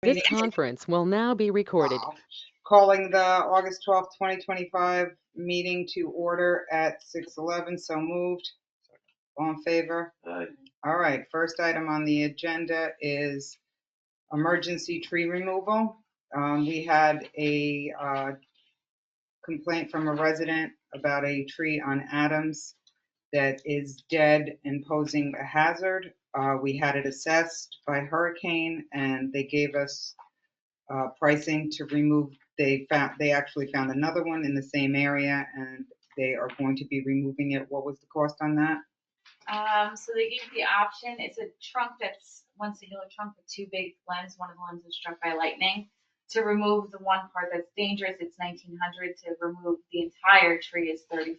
This conference will now be recorded. Calling the August 12th, 2025 meeting to order at 6:11. So moved. All in favor? Aye. All right. First item on the agenda is emergency tree removal. We had a complaint from a resident about a tree on Adams that is dead and posing a hazard. We had it assessed by hurricane, and they gave us pricing to remove. They actually found another one in the same area, and they are going to be removing it. What was the cost on that? So they gave the option. It's a trunk that's one singular trunk with two big limbs. One of the limbs was struck by lightning. To remove the one part that's dangerous, it's $1,900. To remove the entire tree is $3,500.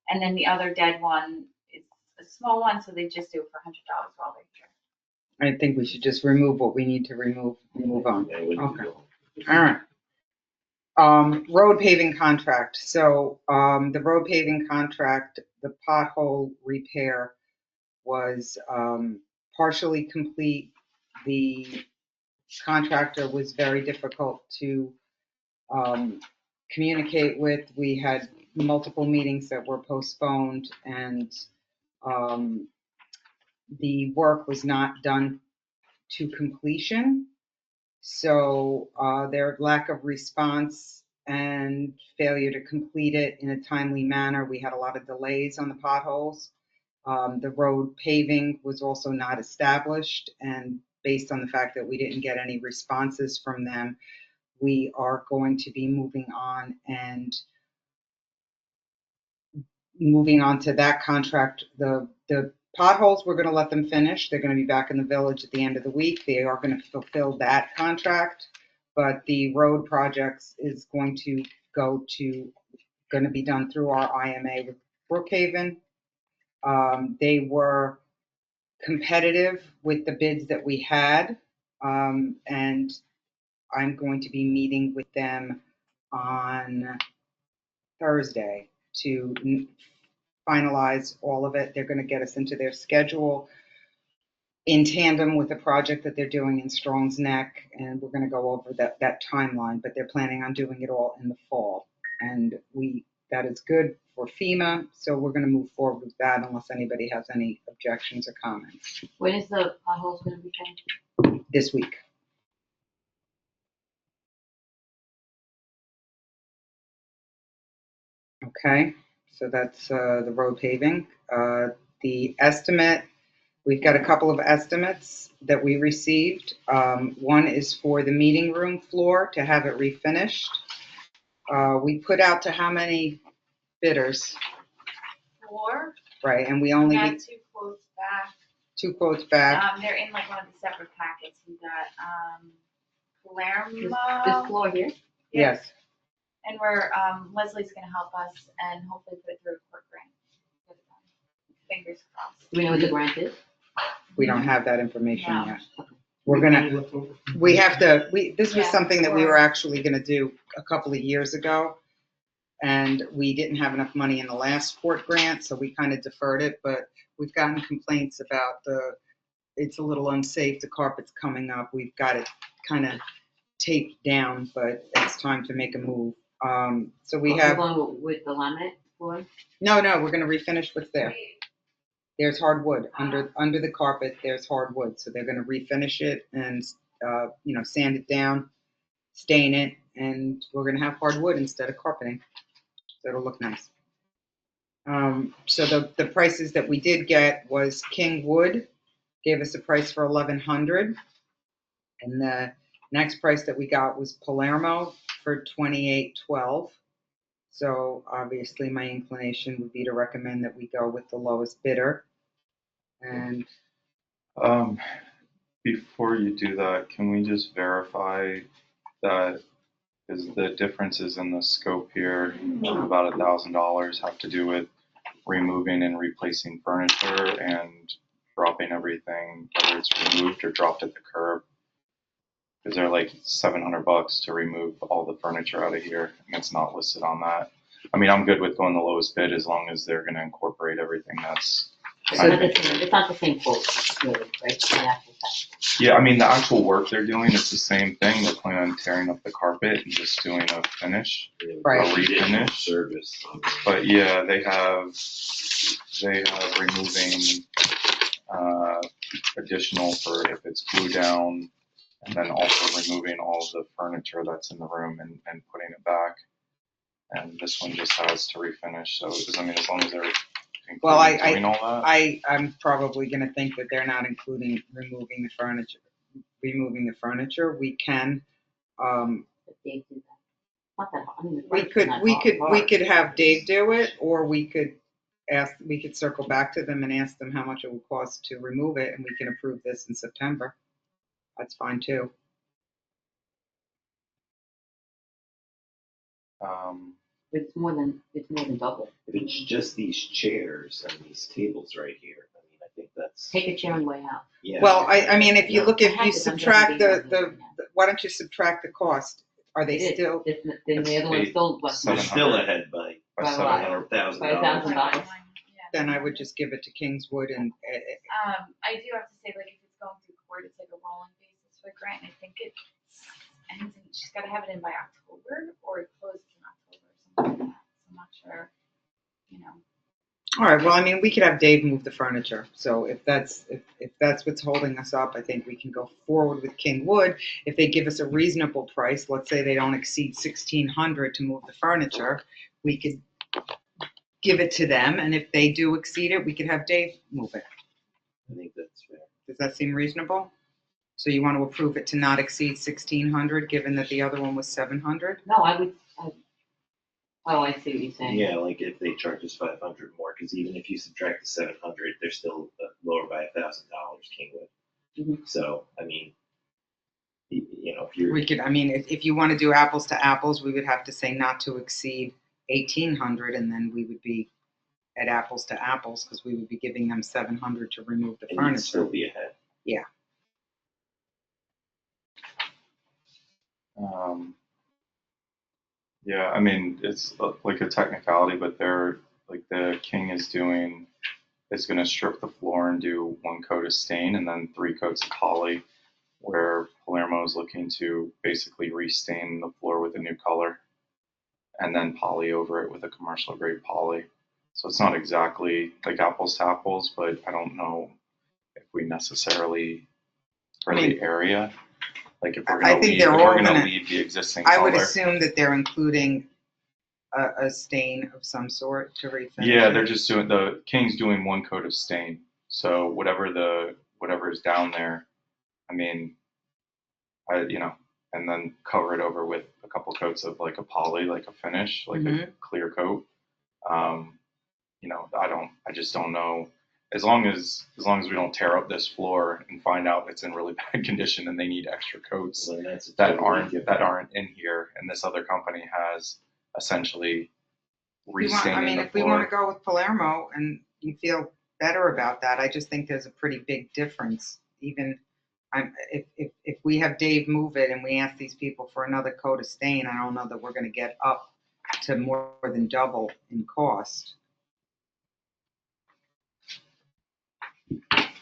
And then the other dead one is a small one, so they just do it for $100 while they're here. I think we should just remove what we need to remove and move on. Yeah, we can Okay. go. All right. Road paving contract. So the road paving contract, the pothole repair was partially complete. The contractor was very difficult to communicate with. We had multiple meetings that were postponed, and the work was not done to completion. So their lack of response and failure to complete it in a timely manner, we had a lot of delays on the potholes. The road paving was also not established, and based on the fact that we didn't get any responses from them, we are going to be moving on to that contract. The potholes, we're going to let them finish. They're going to be back in the village at the end of the week. They are going to fulfill that contract, but the road projects is going to be done through our IMA with Brookhaven. They were competitive with the bids that we had, and I'm going to be meeting with them on Thursday to finalize all of it. They're going to get us into their schedule in tandem with the project that they're doing in Strong's Neck, and we're going to go over that timeline, but they're planning on doing it all in the fall, and that is good for FEMA, so we're going to move forward with that unless anybody has any objections or comments. When is the potholes going to be finished? This week. Okay, so that's the road paving. The estimate, we've got a couple of estimates that we received. One is for the meeting room floor to have it refinished. We put out to how many bidders? 4. Right, and we We only got get 2 quotes back. 2 quotes back. They're in like one of the separate packets. We got Palermo. This floor here? Yes. And we're Leslie's gonna help us and hopefully put it through a court grant. Fingers crossed. Do we know what the grant is? We don't have that information No. yet. This was something that we were actually gonna do a couple of years ago, and we didn't have enough money in the last court grant, so we kind of deferred it, but we've gotten complaints about it's a little unsafe, the carpet's coming up, we've got it kind of taped down, but it's time to make a move. So we have. We're going with the laminate floor? No, we're gonna refinish what's there. There's hardwood under the carpet. There's hardwood, so they're going to refinish it and sand it down, stain it, and we're going to have hardwood instead of carpeting. So it'll look nice. So the prices that we did get was King Wood gave us a price for $1,100, and the next price that we got was Palermo for $2,812. So obviously my inclination would be to recommend that we go with the lowest bidder. And before you do that, can we just verify that is the differences in the scope here of about $1,000 have to do with removing and replacing furniture and dropping everything, whether it's removed or dropped at the curb? Is there like $700 to remove all the furniture out of here, and it's not listed on that? I mean, I'm good with going the lowest bid as long as they're going to incorporate everything that's It's not the same, it's not the same quote, really, right? The actual fact. Yeah, I mean, the actual work they're doing is the same thing. They're planning on tearing up the carpet and just doing a finish, Right. a refinish. Service. But yeah, they have removing additional for if it's glue down, and then also removing all of the furniture that's in the room and putting it back. And this one just has to refinish. So I mean, as long as they're Well, doing all that. I'm probably gonna think that they're not including removing the furniture. Removing the furniture, we can, But they do that. Not that hard. I mean, the we work's could, not we hard. could have Dave do it, or we could circle back to them and ask them how much it will cost to remove it, and we can approve this in September. That's fine too. It's more than double. If it's just these chairs and these tables right here, I mean, I think that's, Take a chair on the way out. yeah. Well, I mean, if you look, if I you had to come subtract down to the, why don't you subtract the cost? Are they It is. still? Then the other one's still less We're money. still ahead by By a lot. $700,000. By $1,000. Yeah. Then I would just give it to Kingswood and, I do have to say, like, if it's going through court, it's like a rolling basis for grant. I think it's anything, she's gotta have it in by October or it closes in October or something like that. So I'm not sure, you know. all right, well, I mean, we could have Dave move the furniture. So if that's what's holding us up, I think we can go forward with Kingwood. If they give us a reasonable price, let's say they don't exceed $1,600 to move the furniture, we could give it to them. And if they do exceed it, we could have Dave move it. I think that's fair. Does that seem reasonable? So you want to approve it to not exceed 1,600, given that the other one was 700? No, oh, I see what you're saying. Yeah, like if they charge us 500 more, because even if you subtract the 700, they're still lower by $1,000, Kingwood. Mhm. So, I mean, you know, if you're, We could, I mean, if you want to do apples to apples, we would have to say not to exceed 1,800, and then we would be at apples to apples, because we would be giving them 700 to remove the and you'd still furniture. be ahead. Yeah. Yeah, I mean, it's like a technicality, but they're like the King is going to strip the floor and do one coat of stain and then 3 coats of poly, where Palermo is looking to basically restain the floor with a new color and then poly over it with a commercial grade poly. So it's not exactly like apples to apples, but I don't know if we necessarily for the area. Like if we're I gonna think leave, they're if all we're gonna gonna- leave the existing I color. would assume that they're including a stain of some sort to refinish. Yeah, it. they're just doing the King's doing one coat of stain. So whatever is down there, I mean, and then cover it over with a couple coats of like a poly, like a finish, like a clear coat. I just don't know. As long as we don't tear up this floor and find out it's in really bad condition and they need extra coats So that's that aren't in here, and this other company has essentially restaining the if we floor. want to go with Palermo and you feel better about that, I just think there's a pretty big difference. Even if we have Dave move it and we ask these people for another coat of stain, I don't know that we're going to get up to more than double in cost.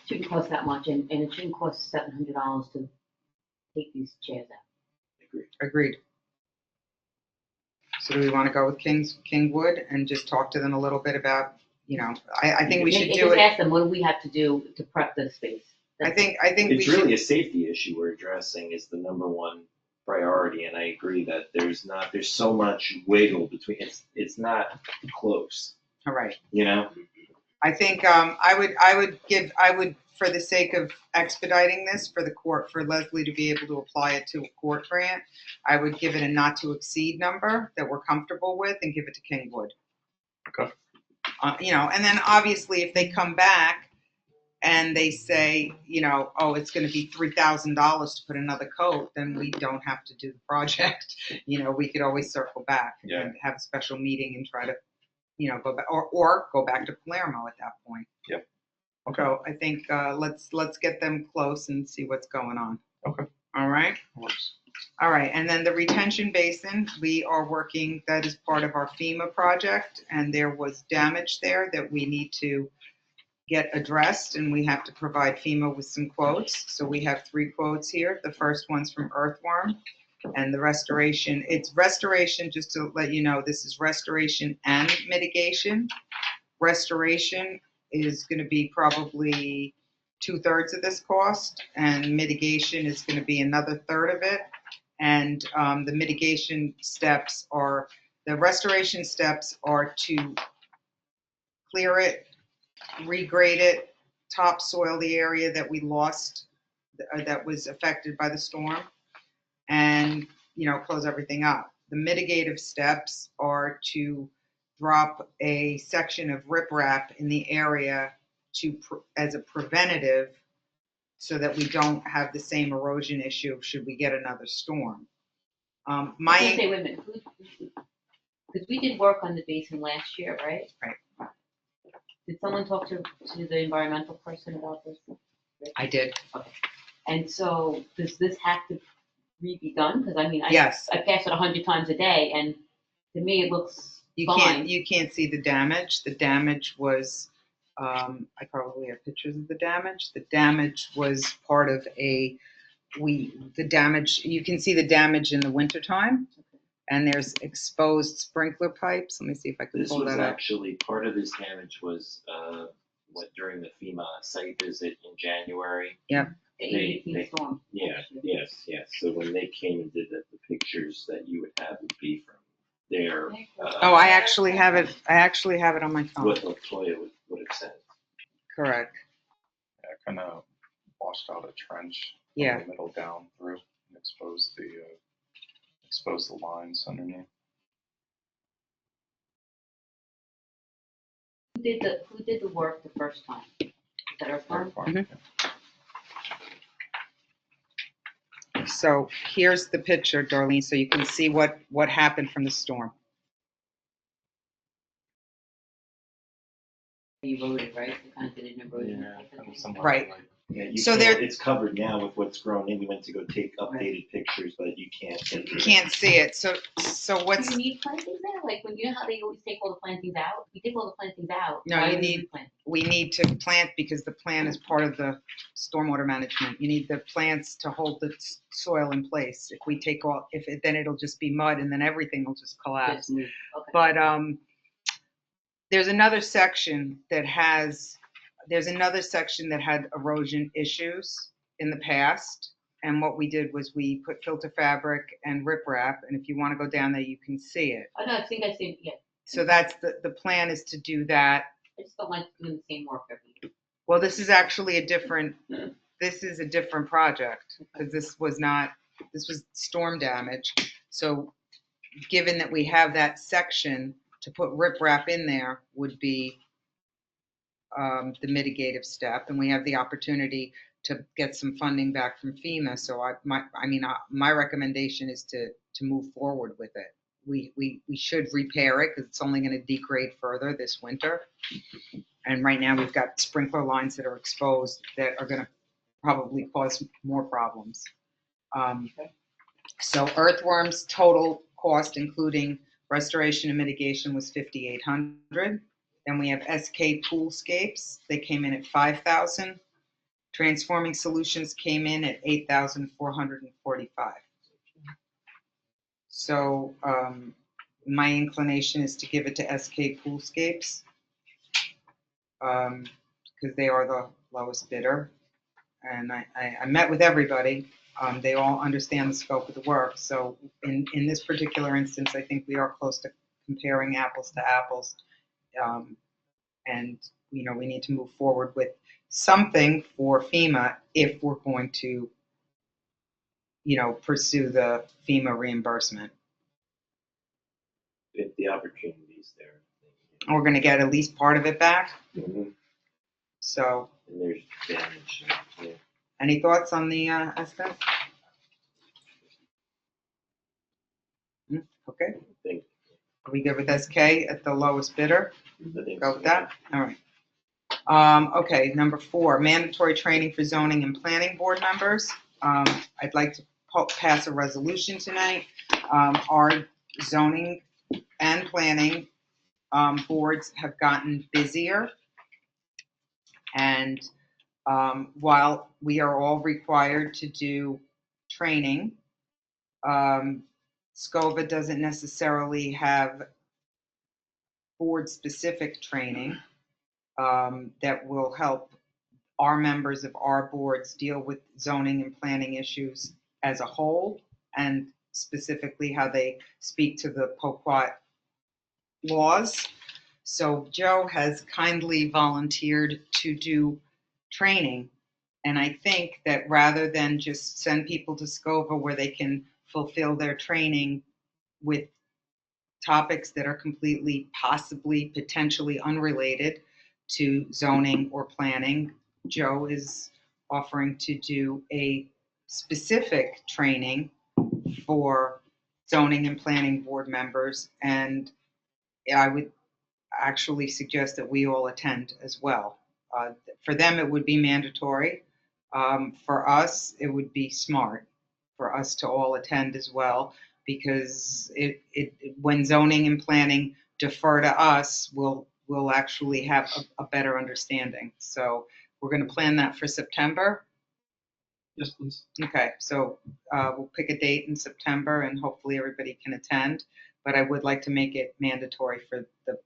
Shouldn't cost that much, and it shouldn't cost $700 to take these chairs out. Agreed. So do we want to go with Kingwood and just talk to them a little bit about, I think we should do Just it. ask them, what do we have to do to prep the space? I think we It's should. really a safety issue we're addressing is the number one priority, and I agree that there's so much wiggle between, it's not close, All right. you know? I think I would, for the sake of expediting this for the court, for Leslie to be able to apply it to a court grant, I would give it a not to exceed number that we're comfortable with and give it to Kingwood. Okay. And then obviously if they come back and they say, it's going to be $3,000 to put another coat, then we don't have to do the project. We could always circle back and have a special meeting and try to, go back or go back to Palermo at that point. Yeah. Okay. So I think let's get them close and see what's going on. Okay. All right. Works. All right, and then the retention basin, we are working, that is part of our FEMA project, and there was damage there that we need to get addressed, and we have to provide FEMA with some quotes. So we have 3 quotes here. The first one's from Earthworm, and the restoration, it's restoration, just to let you know, this is restoration and mitigation. Restoration is going to be probably 2/3 of this cost, and mitigation is going to be another third of it. And the mitigation steps are, the restoration steps are to clear it, regrade it, topsoil the area that we lost, that was affected by the storm, and, close everything up. The mitigative steps are to drop a section of riprap in the area as a preventative, so that we don't have the same erosion issue should we get another storm. I was gonna say, wait a minute, because we did work on the basin last year, right? Right. Did someone talk to the environmental person about this? I did. And so, does this have to be done? Because I mean, Yes. I pass it 100 times a day, and to me, it looks You fine. can't see the damage. The damage was, I probably have pictures of the damage. The damage was part of you can see the damage in the wintertime, and there's exposed sprinkler pipes. Let me see if I can This pull was that up. actually, part of this damage was, during the FEMA site visit in January. Yep. The They- 18 storm. Yes. So when they came and did the pictures that you would have would be from their, Oh, I actually have it. On my phone. what Latoya would have sent. Correct. Yeah, kind of washed out a trench Yeah. from the middle down through and exposed the lines underneath. Who did the work the first time? Is that our firm? So here's the picture, Darlene, so you can see what happened from the storm. You wrote it, right? You kind of did it in a road. Right. Yeah, you So can't, it's covered now with what's grown in. We went to go take updated pictures, but you can't. You can't see it. So Do what's, you need plantings there? Like, when you know how they always take all the plantings out? We take all the plantings out. No, Why you do we need- replant? we need to plant, because the plan is part of the stormwater management. You need the plants to hold the soil in place. If we take all, then it'll just be mud, and then everything will just collapse. Just move. Okay. But there's another section that had erosion issues in the past. And what we did was we put filter fabric and riprap, and if you want to go down there, you can see it. Oh, no, I think I see, yeah. So that's the plan, is to do that. I just don't like doing the same work every year. Well, this is actually a different project, because this was storm damage. So given that we have that section, to put riprap in there would be the mitigative step, and we have the opportunity to get some funding back from FEMA. So my recommendation is to move forward with it. We should repair it, because it's only going to degrade further this winter. And right now we've got sprinkler lines that are exposed that are going to probably cause more problems. So Earthworm's total cost, including restoration and mitigation, was $5,800. Then we have SK Poolscapes. They came in at $5,000. Transforming Solutions came in at $8,445. So my inclination is to give it to SK Poolscapes, because they are the lowest bidder. And I met with everybody. They all understand the scope of the work. So in this particular instance, I think we are close to comparing apples to apples. And we need to move forward with something for FEMA if we're going to pursue the FEMA reimbursement. If the opportunity is there. We're going to get at least part of it back. Mhm. So And there's damage. Yeah. any thoughts on the estimate? Okay. I think, Are we good with SK at the lowest bidder? I think Go so. with that? All right. Okay, number 4, mandatory training for zoning and planning board members. I'd like to pass a resolution tonight. Our zoning and planning boards have gotten busier. And while we are all required to do training, SCOVA doesn't necessarily have board-specific training that will help our members of our boards deal with zoning and planning issues as a whole, and specifically how they speak to the Poquat laws. So Joe has kindly volunteered to do training. And I think that rather than just send people to SCOVA where they can fulfill their training with topics that are completely, possibly, potentially unrelated to zoning or planning, Joe is offering to do a specific training for zoning and planning board members. And I would actually suggest that we all attend as well. For them, it would be mandatory. For us, it would be smart for us to all attend as well, because when zoning and planning defer to us, we'll actually have a better understanding. So we're going to plan that for September. Yes, please. Okay, so we'll pick a date in September and hopefully everybody can attend. But I would like to make it mandatory for the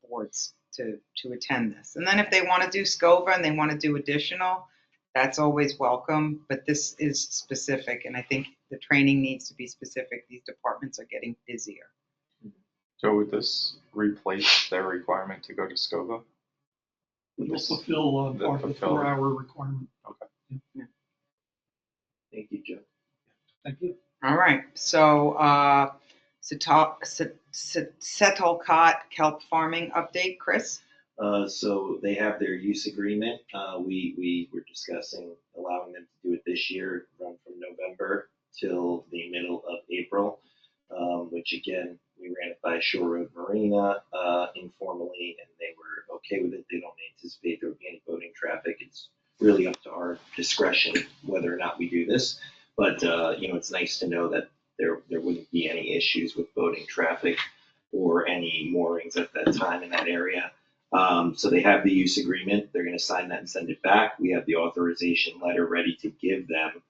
boards to attend this. And then if they want to do SCOVA and they want to do additional, that's always welcome. But this is specific, and I think the training needs to be specific. These departments are getting busier. So would this replace their requirement to go to SCOVA? It'll fulfill The part of the fulfill. 4-hour requirement. Thank you, Joe. Thank you. All right, so Settlecott kelp farming update, Chris? So they have their use agreement. We were discussing allowing them to do it this year, run from November till the middle of April, which again, we ran it by Shore Road Marina informally, and they were okay with it. They don't anticipate there will be any boating traffic. It's really up to our discretion whether or not we do this. But it's nice to know that there wouldn't be any issues with boating traffic or any moorings at that time in that area. So they have the use agreement. They're going to sign that and send it back. We have the authorization letter ready to give them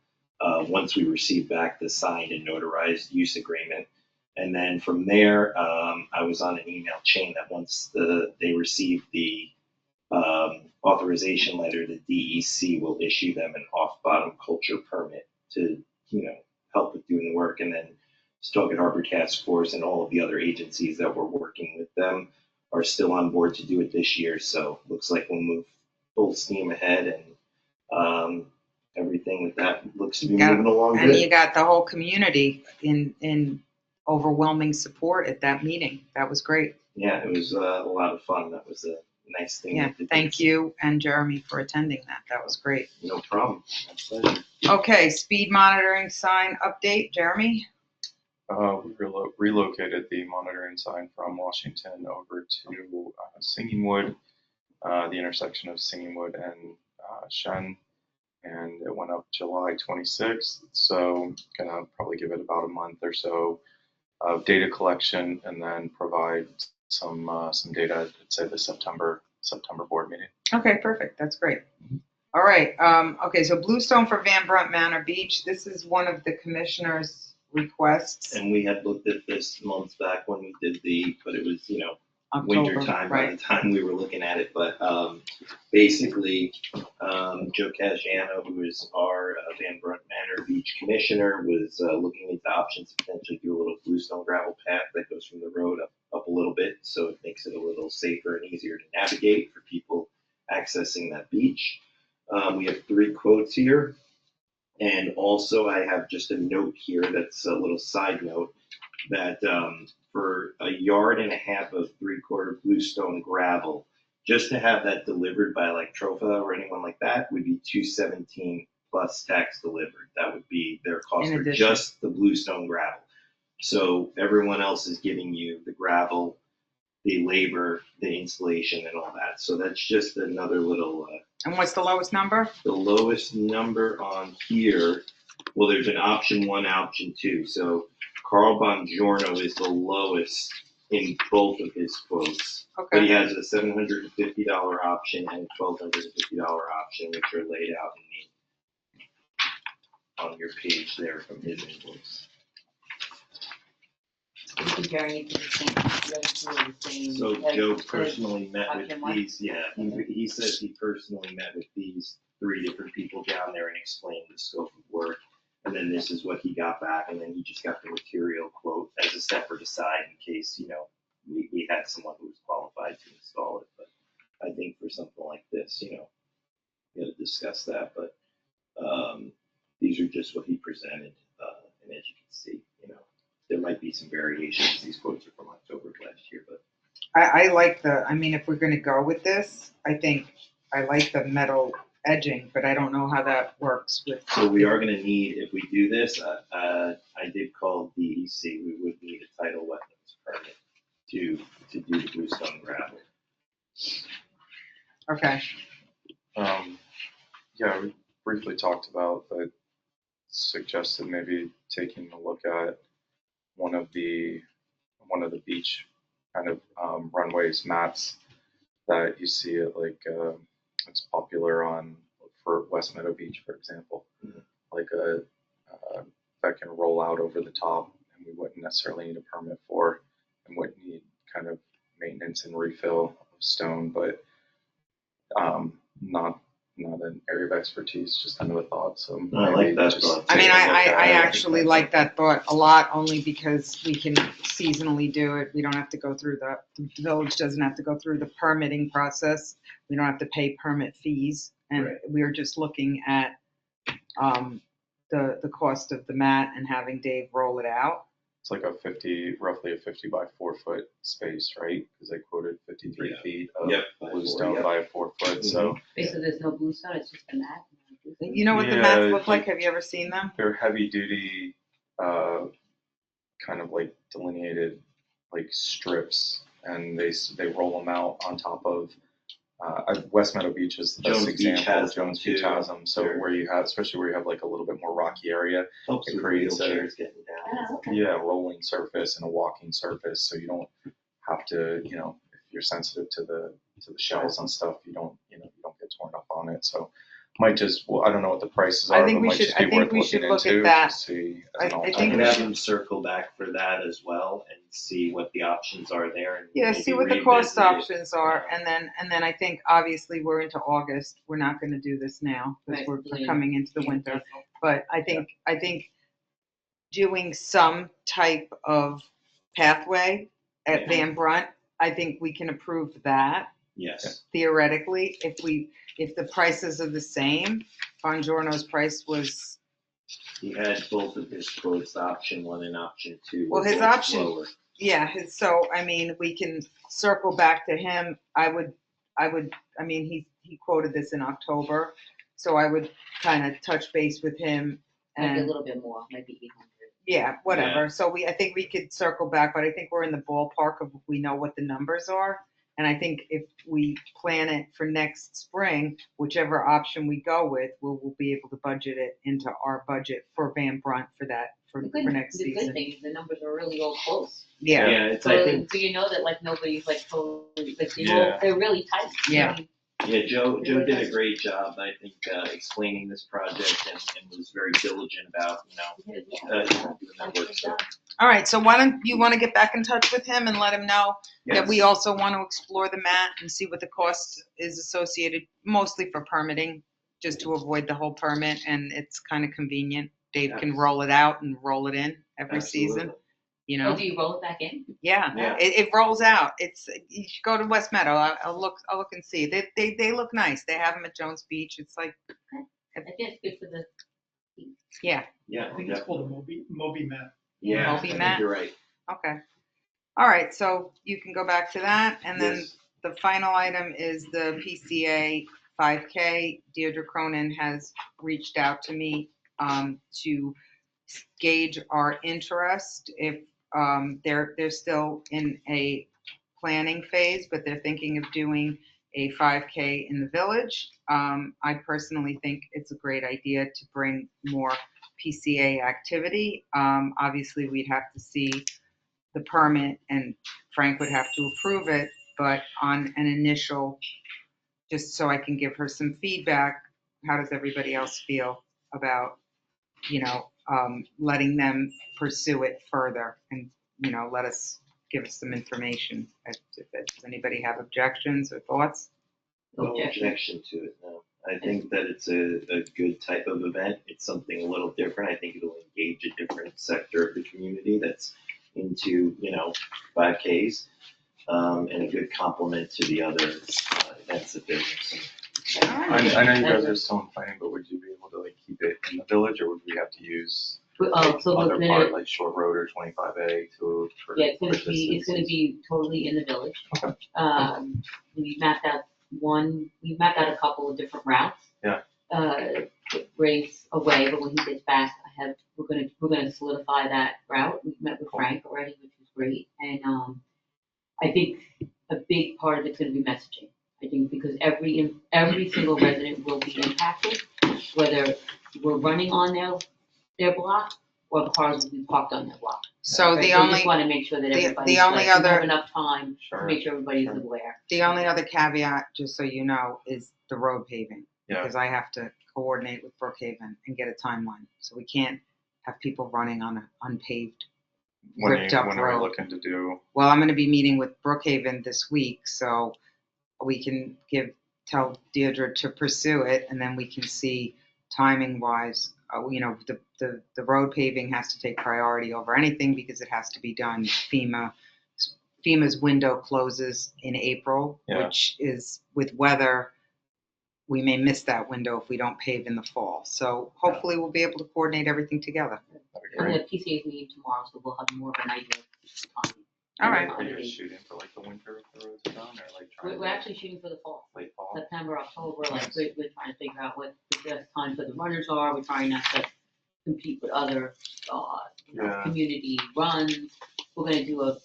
once we receive back the signed and notarized use agreement. And then from there, I was on an email chain that once they receive the authorization letter, the DEC will issue them an off-bottom culture permit to, help with doing the work. And then Stockton Harbor Task Force and all of the other agencies that were working with them are still on board to do it this year. So looks like we'll move full steam ahead, and everything with that looks to be moving along And good. you got the whole community in overwhelming support at that meeting. That was great. Yeah, it was a lot of fun. That was a nice thing. Yeah, that they did. thank you and Jeremy for attending that. That was great. No problem. My pleasure. Okay, speed monitoring sign update, Jeremy? We relocated the monitoring sign from Washington over to Singing Wood, the intersection of Singing Wood and Shen, and it went up July 26th. So gonna probably give it about a month or so of data collection, and then provide some data at, say, the September board meeting. Okay, perfect. That's great. All right. Okay, so Bluestone for Van Brunt Manor Beach. This is one of the commissioners' requests. And we had looked at this months back when we did but it was, October, winter time by right? the time we were looking at it. But basically, Joe Caggiano, who is our Van Brunt Manor Beach commissioner, was looking into options to potentially do a little bluestone gravel path that goes from the road up a little bit, so it makes it a little safer and easier to navigate for people accessing that beach. We have 3 quotes here. And also I have just a note here that's a little side note that for 1.5 yards of 3/4 bluestone gravel, just to have that delivered by like Trofa or anyone like that would be $217 plus tax delivered. That would be their cost In for addition. just the bluestone gravel. So everyone else is giving you the gravel, the labor, the installation, and all that. So that's just another little. And what's the lowest number? The lowest number on here, well, there's an option 1, option 2. So Carl Bongiorno is the lowest in both of his quotes. But he Okay, has a $750 option and a $1,250 option, which are laid out on your page there from his invoice. Are you comparing it to the same, the other two are the same? So like, Joe the personally met with option one? these, yeah, he says he personally met with these 3 different people down there and explained the scope of work. And then this is what he got back, and then he just got the material quote as a separate aside in case, we had someone who was qualified to install it. But I think for something like this, we gotta discuss that, but, these are just what he presented, and as you can see, there might be some variations. These quotes are from October of last year, but I like if we're gonna go with this, I think I like the metal edging, but I don't know how that works with. so we are gonna need, if we do this, I did call DEC, we would need a tidal wetlands permit to do the bluestone gravel. Okay, Yeah, we briefly talked about, but suggested maybe taking a look at one of the beach kind of runways mats that you see at it's popular for West Meadow Beach, for example, Mhm. like a that can roll out over the top, and we wouldn't necessarily need a permit for, and wouldn't need kind of maintenance and refill of stone, but not an area of expertise, just kind of a thought. So I like maybe that just thought. I mean, take a look I at it. actually like that thought a lot, only because we can seasonally do it. We don't have to go through the village doesn't have to go through the permitting process. We don't have to pay permit fees, and Right. we're just looking at the cost of the mat and having Dave roll it out. It's like roughly a 50 by 4 foot space, right? Because they quoted 53 Yeah. feet of Yep, by bluestone 4, by a 4 foot. So Basically, there's no bluestone, it's just a mat. You know what the Yeah, mats look like? Have you ever seen them? they're heavy duty, kind of like delineated like strips, and they roll them out on top of. West Meadow Beach is the best Jones Beach example. has them Jones Beach too. has them. So Sure. where you have, especially where you have like a little bit more rocky area, Helps It with creates a- wheelchairs getting down. Oh, okay. yeah, rolling surface and a walking surface, so you don't have to, if you're sensitive to the shells and stuff, you don't get torn up on it. So might just, well, I don't know what the prices I are, think but we might should- just I be think worth we should looking look at into that. to see I as an think I can we have alternative. them circle back for that as well and see what the options are there. And Yeah, maybe see what the cost revisit it. options are, and then I think obviously we're into August. We're not going to do this now because Right, we're yeah. coming into the winter. But I think doing some type of pathway at Yeah. Van Brunt, I think we can approve that Yes. theoretically. If the prices are the same, Bongiorno's price was, He had both of his quotes, option 1 and option 2. Well, were his both option- lower. yeah. So I mean, we can circle back to him. I would. I mean, he quoted this in October, so I would kind of touch base with him Maybe a and. little bit more, maybe 800. Yeah, whatever. So I think we could circle back, but I think we're in the ballpark of we know what the numbers are. And I think if we plan it for next spring, whichever option we go with, we'll be able to budget it into our budget for Van Brunt for next The good season. thing is the numbers are really all close. Yeah, Yeah, it's, I So think, do you know that like nobody's like totally, like Yeah. they're really tight? Yeah. yeah, Joe did a great job, I think, explaining this project and was very diligent about, doing that work. So, All right. So why don't you want to get back in touch with him and let him know that we yes. also want to explore the mat and see what the cost is associated, mostly for permitting, just to avoid the whole permit, and it's kind of convenient. Dave can Yes. roll it out and roll it in every season. Absolutely. You Oh, know, do you roll it back in? yeah, Yeah. it rolls out. You should go to West Meadow. I'll look and see. They look nice. They have them at Jones Beach. It's like, I guess good for the, yeah, Yeah, I think it's called a Moby mat. yeah, Moby I think mat. you're right. okay. All right, so you can go back to that, and then Yes. the final item is the PCA 5K. Deirdre Cronin has reached out to me to gauge our interest. If they're still in a planning phase, but they're thinking of doing a 5K in the village. I personally think it's a great idea to bring more PCA activity. Obviously, we'd have to see the permit, and Frank would have to approve it, but on an initial, just so I can give her some feedback, how does everybody else feel about, letting them pursue it further and, give us some information. Does anybody have objections or thoughts? No objection to it, no. I think that it's a good type of event. It's something a little different. I think it'll engage a different sector of the community that's into, 5Ks, and a good complement to the other events that they're missing. I know you guys are still in planning, but would you be able to like keep it in the village, or would we have to use So other we're part gonna, like Short Road or 25A to for yeah, it's gonna distances? be totally in the village. Okay. We mapped out a couple of different routes. Yeah. Ray's away, but when he gets back, we're gonna solidify that route. We met with Cool. Frank already, which was great, and, I think a big part of it's gonna be messaging. I think because every single resident will be impacted, whether we're running on their block or cars will be parked on their block. So Right? the So we only, just wanna make sure that the everybody's, only like, we other- have enough time to Sure. make sure everybody's Sure. aware. the only other caveat, just so you know, is the road paving. Yeah. Because I have to coordinate with Brookhaven and get a timeline. So we can't have people running on an unpaved, ripped up When are we road. looking to do? Well, I'm gonna be meeting with Brookhaven this week, so we can tell Deirdre to pursue it, and then we can see timing wise. The road paving has to take priority over anything because it has to be done. FEMA's window closes in April, Yeah. which is with weather, we may miss that window if we don't pave in the fall. So hopefully we'll be able to coordinate everything together. That'd be I'm great. gonna PCA's meeting tomorrow, so we'll have more of an idea of time. All right. Are you guys shooting for like the winter if the roads are done, or like trying We're to actually shooting for the fall, late fall? September, October, like, Nice. we're trying to figure out what the best time for the runners are, we're trying not to compete with other, Yeah. community runs. We're gonna do a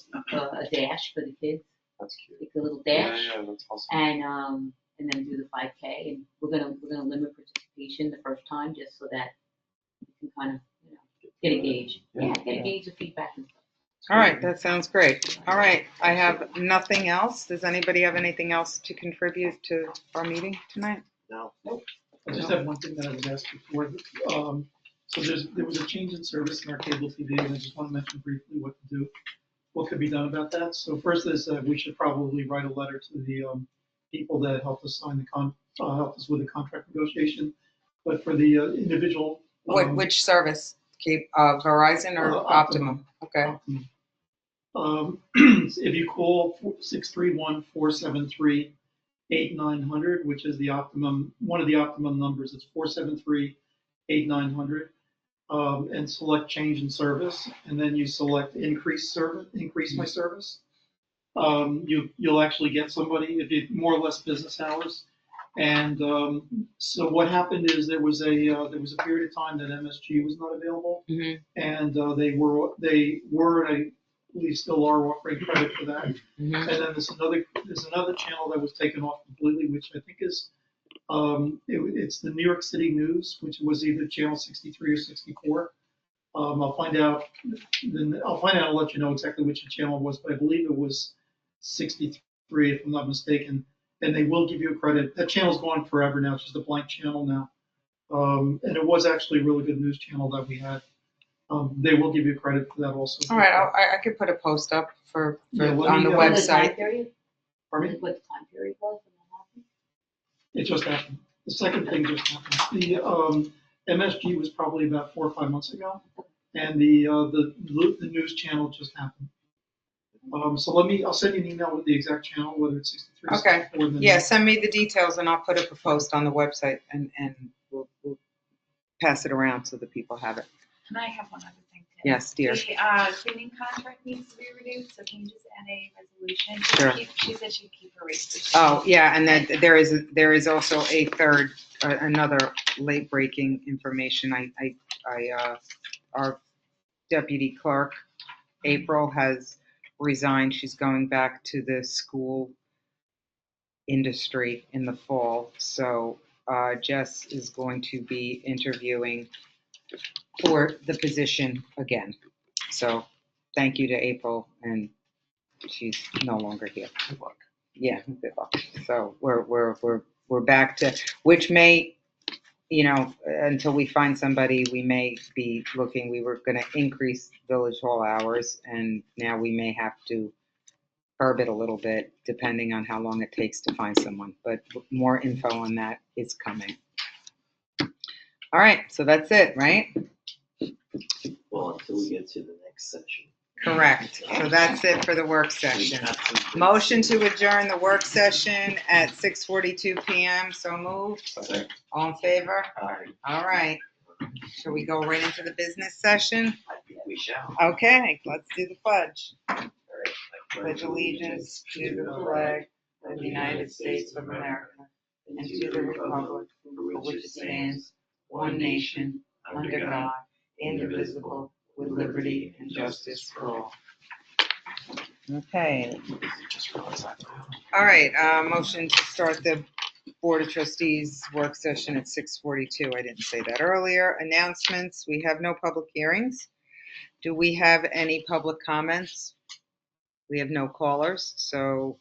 dash for the kids, That's cute. like a little Yeah, dash, yeah, that's awesome. and then do the 5K, and we're gonna limit participation the first time, just so that we can kind of, get a gauge, Yeah. get a gauge of feedback and stuff. All right, that sounds great. All right, I have nothing else. Does anybody have anything else to contribute to our meeting tonight? No, I just have one thing that I was asked before. So there was a change in service in our cable TV, and I just want to mention briefly what could be done about that. So first is, we should probably write a letter to the people that helped us helped us with the contract negotiation. But for the individual. Which service? Verizon or Optimum? Okay. If you call 631-473-8900, which is the Optimum, one of the Optimum numbers, it's 473-8900, and select change in service, and then you select increase my service. You'll actually get somebody if you more or less business hours. And so what happened is there was a period of time that MSG was not available, Mhm. and they were and I believe still are offering credit for that. Mhm. And then there's another channel that was taken off completely, which I think is it's the New York City News, which was either channel 63 or 64. I'll find out and let you know exactly which channel it was, but I believe it was 63 if I'm not mistaken. And they will give you a credit. That channel's gone forever now. It's just a blank channel now. And it was actually a really good news channel that we had. They will give you credit for that also. All right, I could put a post up for Yeah, let on me, the uh, What the time website. period? Pardon me? What the time period was when that happened? It just happened. The second thing just happened. The MSG was probably about 4 or 5 months ago, and the news channel just happened. So I'll send you an email with the exact channel, whether it's 63. Okay. 64, and then- Yeah, send me the details and I'll put up a post on the website and we'll pass it around so that people have it. And I have one other thing too. Yes, dear. The cleaning contract needs to be reduced, so can you just add a resolution? Sure. She said she'd keep her rates. Oh, yeah, and then there is also a third, another late breaking information. Our deputy clerk, April, has resigned. She's going back to the school industry in the fall. So Jess is going to be interviewing for the position again. So thank you to April, and she's no longer here. Good luck. Yeah, good luck. So we're back to, which may, until we find somebody, we may be looking, we were gonna increase village hall hours, and now we may have to curb it a little bit, depending on how long it takes to find someone, but more info on that is coming. All right, so that's it, right? Well, until we get to the next section. Correct. So that's it for the work session. Motion to adjourn the work session at 6:42 PM. So moved. Second. All in favor? Aye. All right. Shall we go right into the business session? I think we shall. Okay, let's do the pledge. All right. I Pledge allegiance to the flag of the United States of America and to the republic for which it stands, one nation, under God, indivisible, with liberty and justice for all. Okay. All right, motion to start the Board of Trustees work session at 6:42. I didn't say that earlier. Announcements, we have no public hearings. Do we have any public comments? We have no callers, so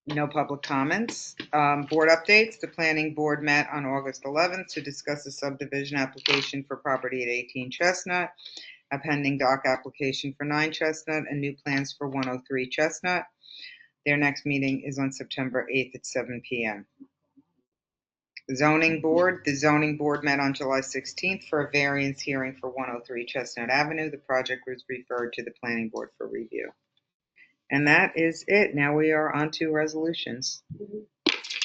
no public comments. Board updates, the planning board met on August 11th to discuss a subdivision application for property at 18 Chestnut, a pending dock application for 9 Chestnut, and new plans for 103 Chestnut. Their next meeting is on September 8th at 7 p.m. Zoning board, the zoning board met on July 16th for a variance hearing for 103 Chestnut Avenue. The project was referred to the planning board for review. And that is it. Now we are on to resolutions.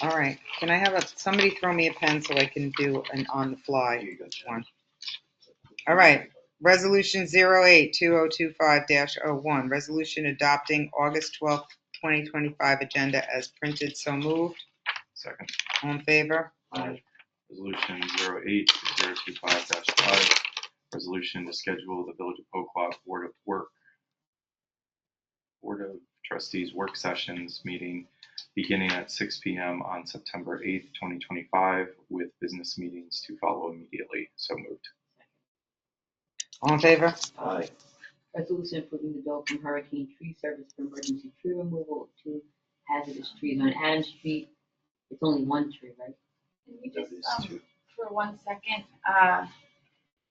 All right. Can I have somebody throw me a pen so I can do an on the fly one? All right. Resolution 08-2025-01. Resolution adopting August 12th, 2025 agenda as printed. So moved. Second. All in favor? Aye. Resolution 08-025-5. Resolution to schedule the Village of Poquat Board of Trustees work sessions meeting beginning at 6 p.m. on September 8th, 2025, with business meetings to follow immediately. So moved. All in favor? Aye. Resolution approving the bill from Hurricane Tree Service for emergency tree removal of 2 hazardous trees on Adams Street. It's only 1 tree, right? Can we just, for 1 second,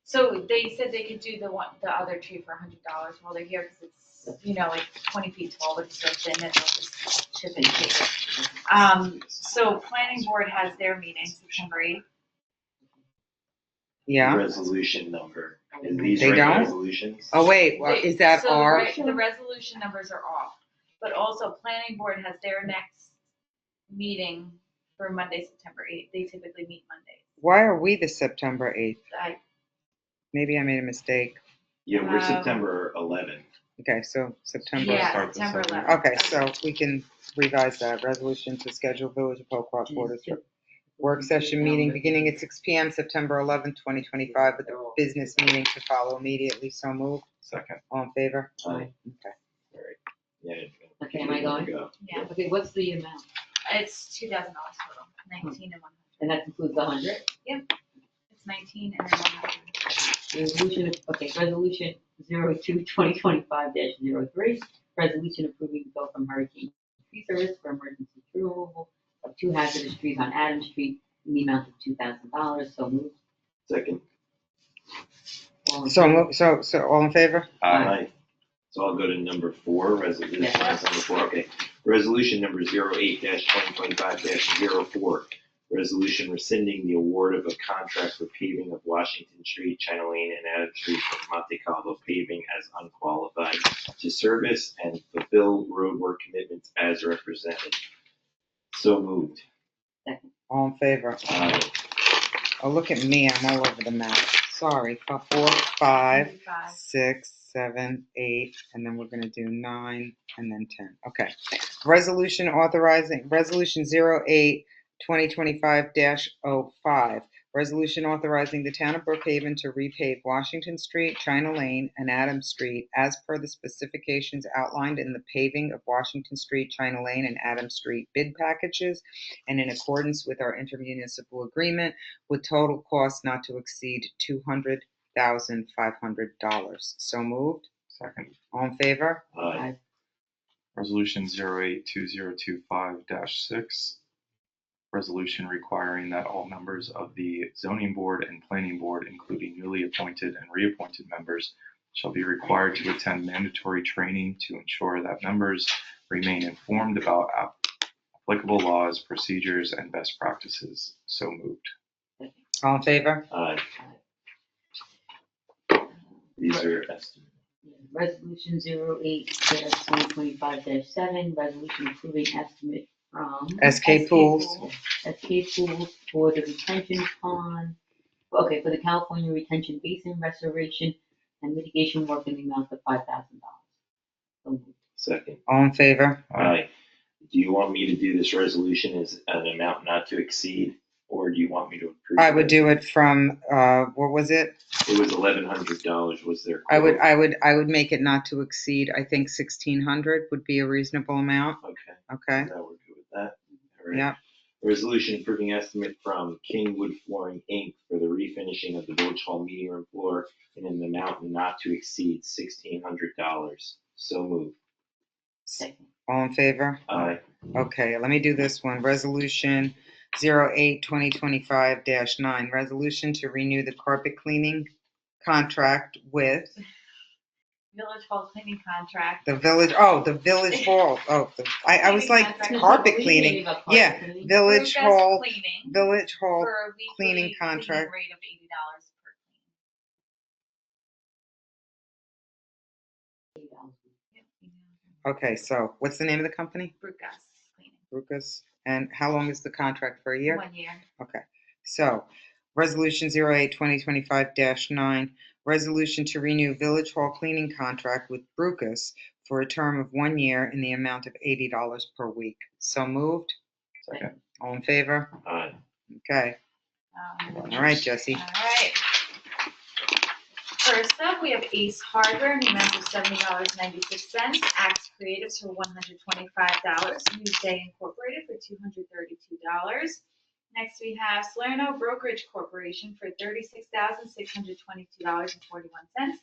so they said they could do the other tree for $100 while they're here, because it's, like 20 feet tall, but it's so thin that they'll just chip and take it. So planning board has their meeting September 8th. Yeah. Resolution number. Is these They don't? resolutions? Oh, wait. Well, is that So our? the resolution numbers are off, but also planning board has their next meeting for Monday, September 8th. They typically meet Mondays. Why are we the September 8th? I Maybe I made a mistake. Yeah, we're September 11th. Okay, so September. Yeah, start this September over. 11th. Okay, so we can revise that. Resolution to schedule Village of Poquat Board of work session meeting beginning at 6 p.m. September 11th, 2025, with a business meeting to follow immediately. So moved. Second. All in favor? Aye. Okay. All right. Yeah. Okay, am I going? Go. Yeah, Okay, what's the amount? it's $2,000 total, 19 and 100. And that includes the 100? It's 19 and then 100. Resolution 02-2025-03. Resolution approving the bill from Hurricane Tree Service for emergency tree removal of 2 hazardous trees on Adams Street in the amount of $2,000. So moved. Second. All in So favor? all in favor? Aye. So I'll go to number 4, resolution number 4, okay. Resolution number 08-2025-04. Resolution rescinding the award of a contract for paving of Washington Street, China Lane, and Adams Street from Monte Carlo Paving as unqualified to service and fulfill roadwork commitments as represented. So moved. Second. All in favor? Aye. Oh, look at me. I'm all over the map. Sorry. 4, 5, 6, 7, 8, and then we're going to do 9 and then 10. Okay. Resolution 08-2025-05. Resolution authorizing the town of Brookhaven to repave Washington Street, China Lane, and Adams Street as per the specifications outlined in the paving of Washington Street, China Lane, and Adams Street bid packages, and in accordance with our intermunicipal agreement, with total cost not to exceed $200,000. $8,500. So moved. Second. All in favor? Aye. Resolution 082025-6, resolution requiring that all members of the zoning board and planning board, including newly appointed and reappointed members, shall be required to attend mandatory training to ensure that members remain informed about applicable laws, procedures, and best practices. So moved. All in favor? Aye. These are estimates. Resolution 08-2025-7, resolution approving estimate from SK Pools. SK Pools for the retention pond, okay, for the California Retention Basin restoration and mitigation work in the amount of $5,000. So moved. Second. All in favor? Aye. Do you want me to do this resolution as an amount not to exceed, or do you want me to approve? I would do it from, what was it? It was $1,100 was their I quote. would make it not to exceed, I think 1,600 would be a reasonable amount. Okay. Okay? Now we're good with that. All right. Yeah. Resolution approving estimate from Kingwood Flooring, Inc. for the refinishing of the Village Hall meeting room floor in an amount not to exceed $1,600. So moved. Second. All in favor? Aye. Okay, let me do this one. Resolution 08-2025-9, resolution to renew the carpet cleaning contract with Village Hall cleaning contract. the village hall. I was like Cleaning carpet What do you cleaning. mean about carpet Yeah, cleaning? village Bruca's hall, Cleaning village hall. for a weekly cleaning contract. rate of $80 per clean. Okay, so what's the name of the company? Bruca's Cleaning. Lucas. And how long is the contract, for a year? 1 year. Okay, so resolution 08-2025-9, resolution to renew village hall cleaning contract with Brucas for a term of 1 year in the amount of $80 per week. So moved. Second. All in favor? Aye. Okay. All right, Jesse. All right. First up, we have Ace Hardware in the amount of $70.96. Axe Creatives for $125. Newsday Incorporated for $232. Next, we have Salerno Brokerage Corporation for $36,622.41.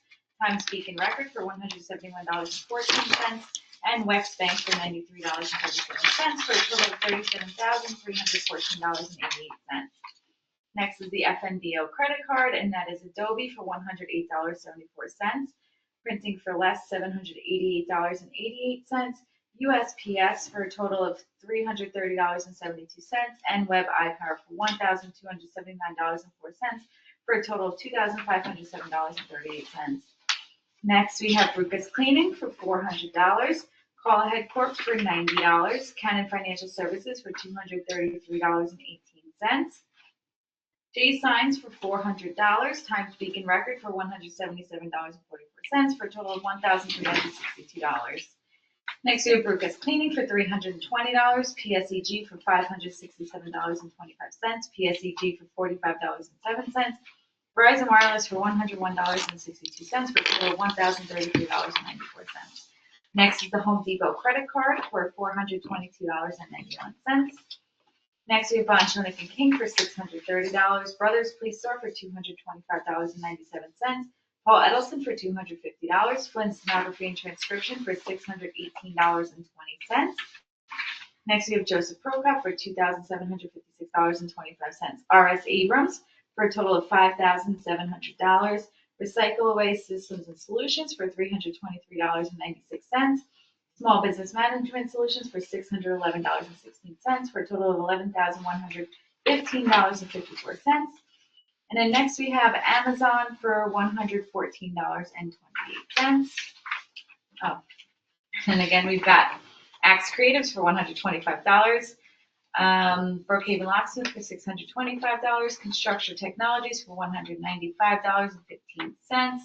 Times Beacon Record for $171.14. And Wex Bank for $93.37 for a total of $37,314.88. Next is the FNBO credit card, and that is Adobe for $108.74. Printing for less, $788.88. USPS for a total of $330.72. And Web iPower for $1,279.04 for a total of $2,507.38. Next, we have Brucas Cleaning for $400. Call Ahead Corp for $90. Canon Financial Services for $233.18. J Signs for $400. Times Beacon Record for $177.44 for a total of $1,362. Next, we have Brucas Cleaning for $320. PSEG for $567.25. PSEG for $45.07. Verizon Wireless for $101.62 for a total of $1,033.94. Next is the Home Depot credit card for $422.91. Next, we have Bon Jonas and King for $630. Brothers Police Store for $225.97. Paul Edelson for $250. Flynn Stenography and Transcription for $618.20. Next, we have Joseph Prokop for $2,756.25. R.S. Abrams for a total of $5,700. Recycle Away Systems and Solutions for $323.96. Small Business Management Solutions for $611.16 for a total of $11,115.54. And then next we have Amazon for $114.28. Oh, and again we've got Axe Creatives for $125. Brookhaven Locksmith for $625. Construction Technologies for $195.15.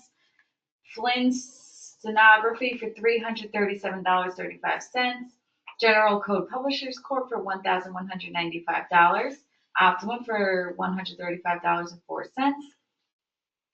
Flynn's Stenography for $337.35. General Code Publishers Corp. for $1,195. Optimum for $135.04.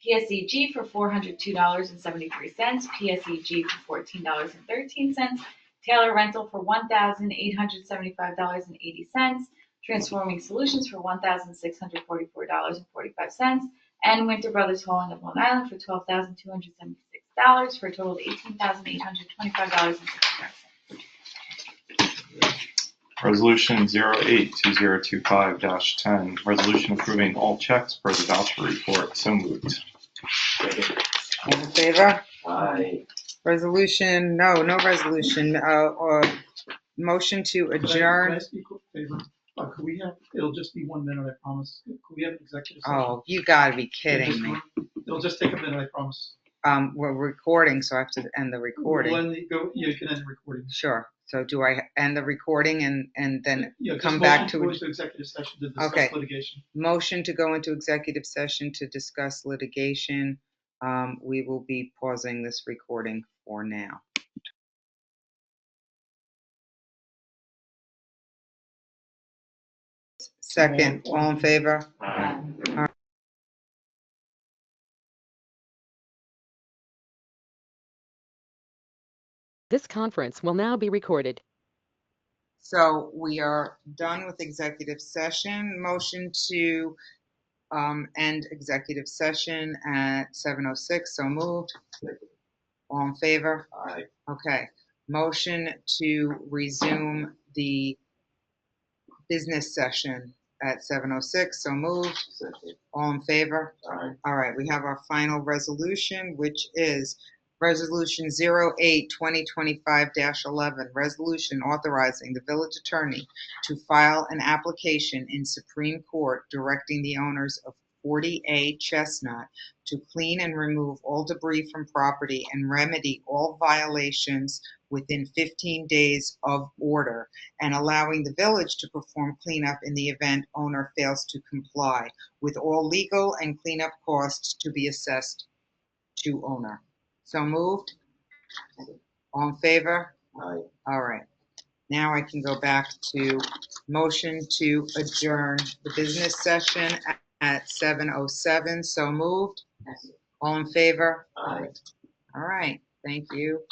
PSEG for $402.73. PSEG for $14.13. Taylor Rental for $1,875.80. Transforming Solutions for $1,644.45. and Winter Brothers Hauling of Long Island for $12,276 for a total of $18,825.65. Resolution 082025-10, resolution approving all checks per the voucher report. So moved. Second. All in favor? Aye. Resolution, no resolution, or motion to Could I adjourn. ask you a quick favor? Could we have, it'll just be 1 minute, I promise. Could we have an executive session? Oh, you gotta be Yeah, kidding just me. It'll just take a minute, I promise. We're recording, so I have to end the recording. Yeah, you can end the recording. Sure. So do I end the recording and then Yeah, just come back motion to go it? into executive session to Okay. discuss litigation. Motion to go into executive session to discuss litigation. We will be pausing this recording for now. Second, all in favor? Aye. This conference will now be recorded. So we are done with executive session. Motion to end executive session at 7:06. So moved. All in favor? Aye. Okay. Motion to resume the business session at 7:06. So moved. Second. All in favor? Aye. All right, we have our final resolution, which is Resolution 08-2025-11, resolution authorizing the village attorney to file an application in Supreme Court directing the owners of 40A Chestnut to clean and remove all debris from property and remedy all violations within 15 days of order, and allowing the village to perform cleanup in the event owner fails to comply, with all legal and cleanup costs to be assessed to owner. So moved? All in favor? Aye. All right. Now I can go back to motion to adjourn the business session at 7:07. So moved? All in favor? Aye. All right. Thank you.